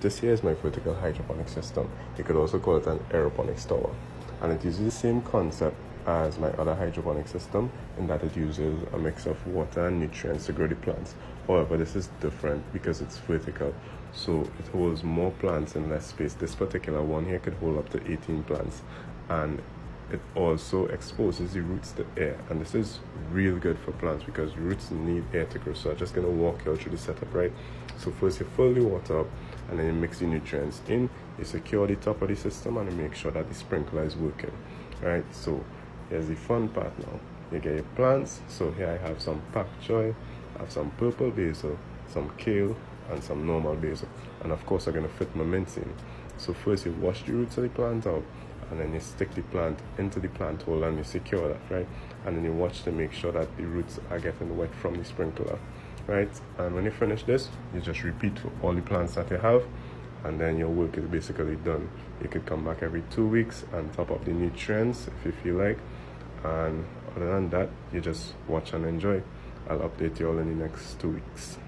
This here is my vertical hydroponic system. You could also call it an aeroponics tower. And it uses the same concept as my other hydroponic system in that it uses a mix of water and nutrients to grow the plants. However, this is different because it's vertical, so it holds more plants in less space. This particular one here could hold up to 18 plants, and it also exposes the roots to air, and this is real good for plants because roots need air to grow. So I'm just going to walk you through the setup, right? So first you fill the water up, and then you mix the nutrients in, you secure the top of the system, and you make sure that the sprinkler is working, right? So here's the fun part now. You get your plants. So here I have some pak choy, I have some purple basil, some kale, and some normal basil, and of course I'm going to fit my mints in. So first you wash the roots of the plant out, and then you stick the plant into the plant hole and you secure that, right? And then you watch to make sure that the roots are getting wet from the sprinkler, right? And when you finish this, you just repeat for all the plants that you have, and then your work is basically done. You could come back every 2 weeks and top up the nutrients if you feel like, and other than that, you just watch and enjoy. I'll update you all in the next 2 weeks.